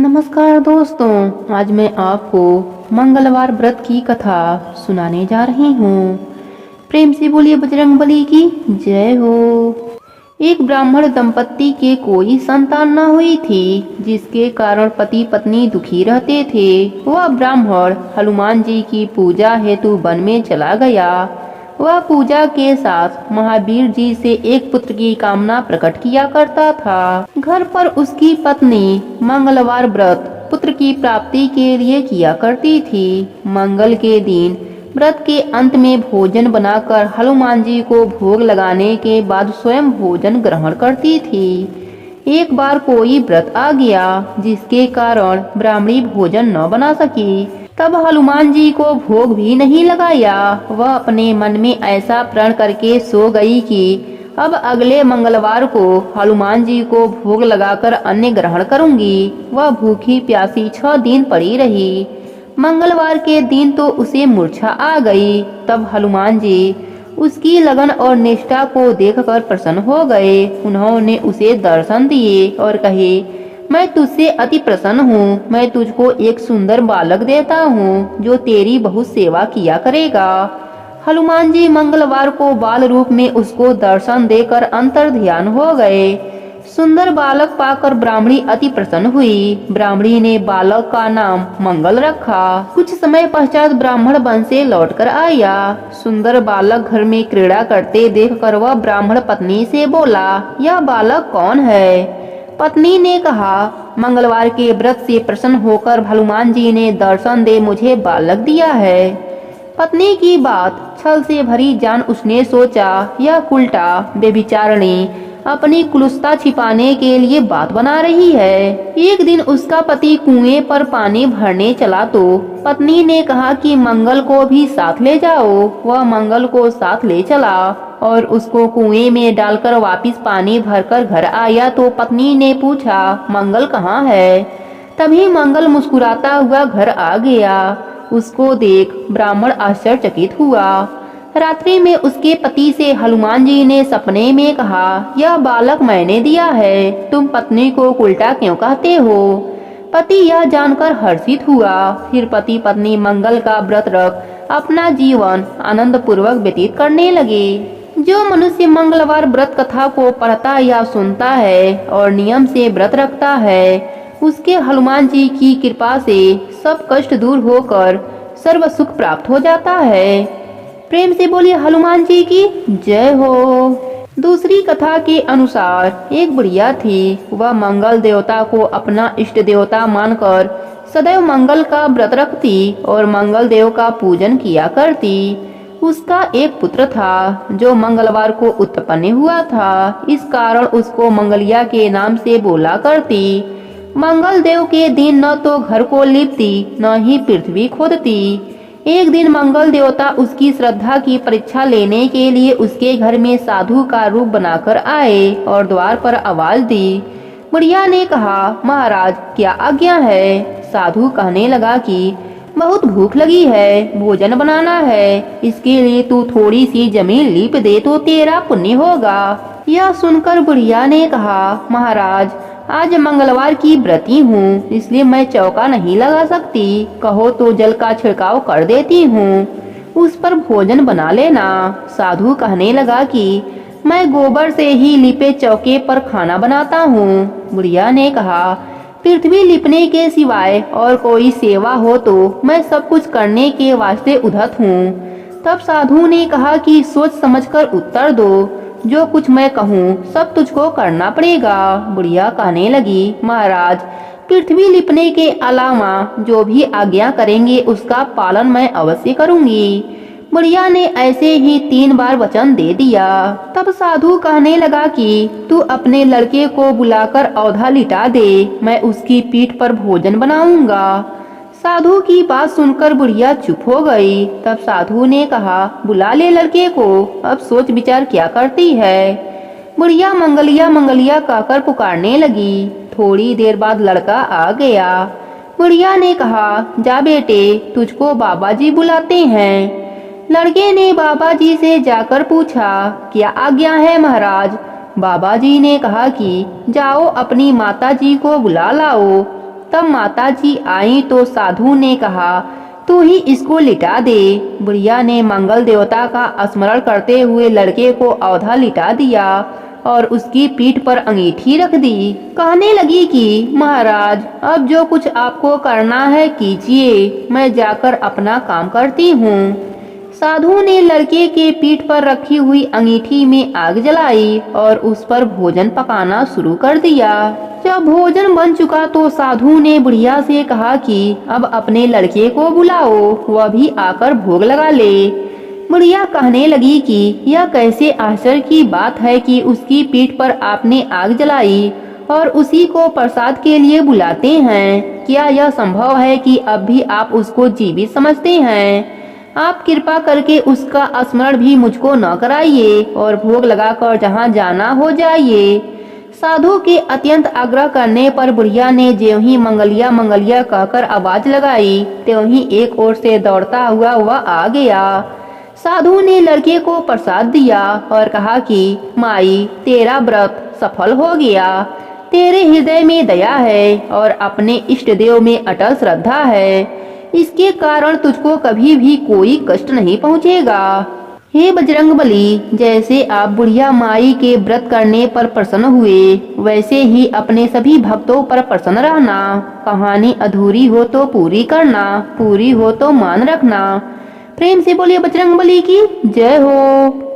नमस्कार दोस्तों, आज मैं आपको मंगलवार व्रत की कथा सुनाने जा रही हूँ। प्रेम से बोलिए बजरंगबली की जय हो। एक ब्राह्मण दंपत्ति के कोई संतान न हुई थी, जिसके कारण पति पत्नी दुखी रहते थे। वह ब्राह्मण हनुमान जी की पूजा हेतु वन में चला गया। वह पूजा के साथ महावीर जी से एक पुत्र की कामना प्रकट किया करता था। घर पर उसकी पत्नी मंगलवार व्रत पुत्र की प्राप्ति के लिए किया करती थी। मंगल के दिन व्रत के अंत में भोजन बनाकर हनुमान जी को भोग लगाने के बाद स्वयं भोजन ग्रहण करती थी। एक बार कोई व्रत आ गया, जिसके कारण ब्राह्मणी भोजन न बना सकी। तब हनुमान जी को भोग भी नहीं लगाया। वह अपने मन में ऐसा प्रण करके सो गई कि अब अगले मंगलवार को हनुमान जी को भोग लगाकर अन्न ग्रहण करूंगी। वह भूखी प्यासी 6 दिन पड़ी रही। मंगलवार के दिन तो उसे मूर्छा आ गई। तब हनुमान जी उसकी लगन और निष्ठा को देखकर प्रसन्न हो गए। उन्होंने उसे दर्शन दिए और कहे, मैं तुझसे अति प्रसन्न हूँ। मैं तुझको एक सुंदर बालक देता हूँ, जो तेरी बहुत सेवा किया करेगा। हनुमान जी मंगलवार को बाल रूप में उसको दर्शन देकर अंतर ध्यान हो गए। सुंदर बालक पाकर ब्राह्मणी अति प्रसन्न हुई। ब्राह्मणी ने बालक का नाम मंगल रखा। कुछ समय पश्चात ब्राह्मण वन से लौटकर आया। सुंदर बालक घर में क्रीड़ा करते देखकर वह ब्राह्मण पत्नी से बोला, यह बालक कौन है? पत्नी ने कहा, मंगलवार के व्रत से प्रसन्न होकर हनुमान जी ने दर्शन दे मुझे बालक दिया है। पत्नी की बात छल से भरी जान उसने सोचा, यह उल्टा बेविचारणी अपनी कुलुस्ता छिपाने के लिए बात बना रही है। एक दिन उसका पति कुएं पर पानी भरने चला तो पत्नी ने कहा कि मंगल को भी साथ ले जाओ। वह मंगल को साथ ले चला और उसको कुएं में डालकर वापस पानी भरकर घर आया तो पत्नी ने पूछा, मंगल कहाँ है? तभी मंगल मुस्कुराता हुआ घर आ गया। उसको देख ब्राह्मण आश्चर्यचकित हुआ। रात्रि में उसके पति से हनुमान जी ने सपने में कहा, यह बालक मैंने दिया है, तुम पत्नी को उल्टा क्यों कहते हो? पति यह जानकर हर्षित हुआ। फिर पति पत्नी मंगल का व्रत रख अपना जीवन आनंद पूर्वक व्यतीत करने लगे। जो मनुष्य मंगलवार व्रत कथा को पढ़ता या सुनता है और नियम से व्रत रखता है, उसके हनुमान जी की कृपा से सब कष्ट दूर होकर सर्व सुख प्राप्त हो जाता है। प्रेम से बोलिए हनुमान जी की जय हो। दूसरी कथा के अनुसार एक बुढ़िया थी। वह मंगल देवता को अपना इष्ट देवता मानकर सदैव मंगल का व्रत रखती और मंगल देव का पूजन किया करती। उसका एक पुत्र था, जो मंगलवार को उत्पन्न हुआ था। इस कारण उसको मंगलिया के नाम से बोला करती। मंगल देव के दिन न तो घर को लिपती, न ही पृथ्वी खोदती। एक दिन मंगल देवता उसकी श्रद्धा की परीक्षा लेने के लिए उसके घर में साधु का रूप बनाकर आए और द्वार पर आवाज दी। बुढ़िया ने कहा, महाराज क्या आज्ञा है? साधु कहने लगा कि बहुत भूख लगी है, भोजन बनाना है। इसके लिए तू थोड़ी सी जमीन लीप दे तो तेरा पुण्य होगा। यह सुनकर बुढ़िया ने कहा, महाराज आज मंगलवार की व्रती हूँ, इसलिए मैं चौका नहीं लगा सकती। कहो तो जल का छिड़काव कर देती हूँ, उस पर भोजन बना लेना। साधु कहने लगा कि मैं गोबर से ही लिपे चौके पर खाना बनाता हूँ। बुढ़िया ने कहा, पृथ्वी लिपने के सिवाय और कोई सेवा हो तो मैं सब कुछ करने के वास्ते उद्धत हूँ। तब साधु ने कहा कि सोच समझकर उत्तर दो, जो कुछ मैं कहूँ सब तुझको करना पड़ेगा। बुढ़िया कहने लगी, महाराज पृथ्वी लिपने के अलावा जो भी आज्ञा करेंगे उसका पालन मैं अवश्य करूंगी। बुढ़िया ने ऐसे ही 3 बार वचन दे दिया। तब साधु कहने लगा कि तू अपने लड़के को बुलाकर औधा लिटा दे, मैं उसकी पीठ पर भोजन बनाऊंगा। साधु की बात सुनकर बुढ़िया चुप हो गई। तब साधु ने कहा, बुला ले लड़के को, अब सोच विचार क्या करती है? बुढ़िया मंगलिया मंगलिया कहकर पुकारने लगी। थोड़ी देर बाद लड़का आ गया। बुढ़िया ने कहा, जा बेटे, तुझको बाबा जी बुलाते हैं। लड़के ने बाबा जी से जाकर पूछा, क्या आज्ञा है महाराज? बाबा जी ने कहा कि जाओ अपनी माता जी को बुला लाओ। तब माताजी आई तो साधु ने कहा, तू ही इसको लिटा दे। बुढ़िया ने मंगल देवता का स्मरण करते हुए लड़के को औधा लिटा दिया और उसकी पीठ पर अंगीठी रख दी। कहने लगी कि महाराज, अब जो कुछ आपको करना है कीजिए, मैं जाकर अपना काम करती हूँ। साधु ने लड़के के पीठ पर रखी हुई अंगीठी में आग जलाई और उस पर भोजन पकाना शुरू कर दिया। जब भोजन बन चुका तो साधु ने बुढ़िया से कहा कि अब अपने लड़के को बुलाओ, वह भी आकर भोग लगा ले। बुढ़िया कहने लगी कि यह कैसे आश्चर्य की बात है कि उसकी पीठ पर आपने आग जलाई और उसी को प्रसाद के लिए बुलाते हैं। क्या यह संभव है कि अब भी आप उसको जीवित समझते हैं? आप कृपा करके उसका स्मरण भी मुझको न कराइए और भोग लगाकर जहाँ जाना हो जाइए। साधु के अत्यंत आग्रह करने पर बुढ़िया ने ज्यों ही मंगलिया मंगलिया कहकर आवाज लगाई, त्यों ही एक ओर से दौड़ता हुआ वह आ गया। साधु ने लड़के को प्रसाद दिया और कहा कि माई, तेरा व्रत सफल हो गया। तेरे हृदय में दया है और अपने इष्ट देव में अटल श्रद्धा है, इसके कारण तुझको कभी भी कोई कष्ट नहीं पहुंचेगा। हे बजरंगबली, जैसे आप बुढ़िया माई के व्रत करने पर प्रसन्न हुए, वैसे ही अपने सभी भक्तों पर प्रसन्न रहना। कहानी अधूरी हो तो पूरी करना, पूरी हो तो मान रखना। प्रेम से बोलिए बजरंगबली की जय हो।